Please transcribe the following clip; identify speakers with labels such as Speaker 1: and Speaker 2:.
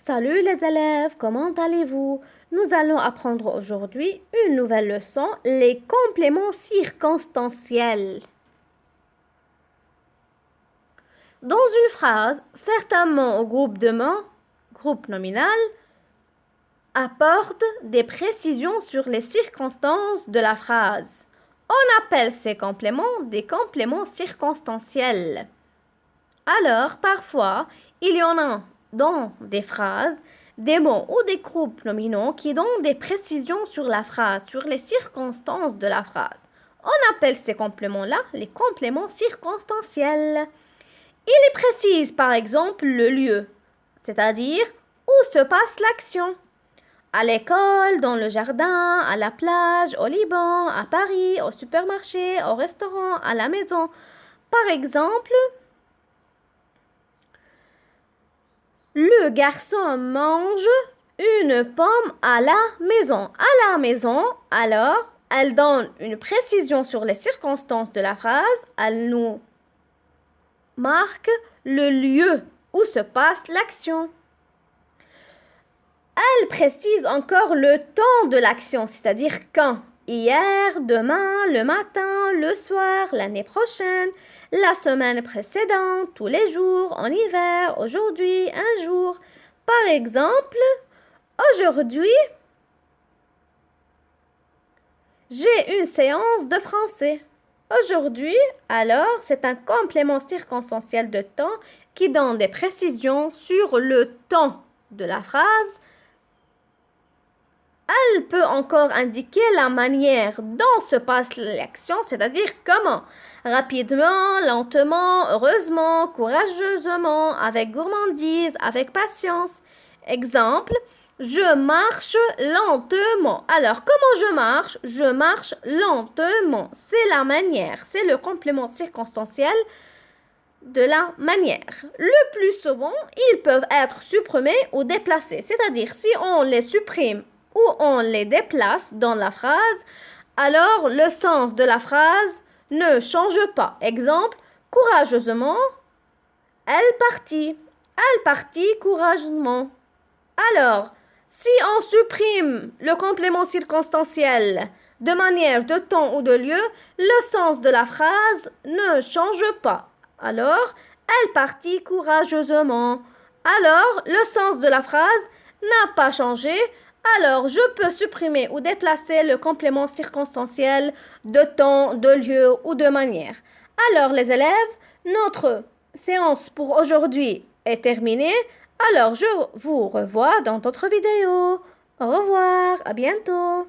Speaker 1: Salut les élèves, comment allez-vous? Nous allons apprendre aujourd'hui une nouvelle leçon, les compléments circonstanciels. Dans une phrase, certains mots au groupe de mots, groupe nominal, apportent des précisions sur les circonstances de la phrase. On appelle ces compléments des compléments circonstanciels. Alors, parfois, il y en a dans des phrases, des mots ou des groupes nominaux qui donnent des précisions sur la phrase, sur les circonstances de la phrase. On appelle ces compléments-là les compléments circonstanciels. Ils précisent par exemple le lieu, c'est-à-dire où se passe l'action. À l'école, dans le jardin, à la plage, au Liban, à Paris, au supermarché, au restaurant, à la maison. Par exemple, le garçon mange une pomme à la maison. À la maison, alors, elle donne une précision sur les circonstances de la phrase. Elle nous marque le lieu où se passe l'action. Elle précise encore le temps de l'action, c'est-à-dire quand. Hier, demain, le matin, le soir, l'année prochaine, la semaine précédente, tous les jours, en hiver, aujourd'hui, un jour. Par exemple, aujourd'hui, j'ai une séance de français. Aujourd'hui, alors, c'est un complément circonstanciel de temps qui donne des précisions sur le temps de la phrase. Elle peut encore indiquer la manière dont se passe l'action, c'est-à-dire comment. Rapidement, lentement, heureusement, courageusement, avec gourmandise, avec patience. Exemple, je marche lentement. Alors, comment je marche? Je marche lentement. C'est la manière, c'est le complément circonstanciel de la manière. Le plus souvent, ils peuvent être supprimés ou déplacés. C'est-à-dire, si on les supprime ou on les déplace dans la phrase, alors le sens de la phrase ne change pas. Exemple, courageusement, elle partit. Elle partit courageusement. Alors, si on supprime le complément circonstanciel de manière de temps ou de lieu, le sens de la phrase ne change pas. Alors, elle partit courageusement. Alors, le sens de la phrase n'a pas changé. Alors, je peux supprimer ou déplacer le complément circonstanciel de temps, de lieu ou de manière. Alors, les élèves, notre séance pour aujourd'hui est terminée. Alors, je vous revois dans d'autres vidéos. Au revoir, à bientôt.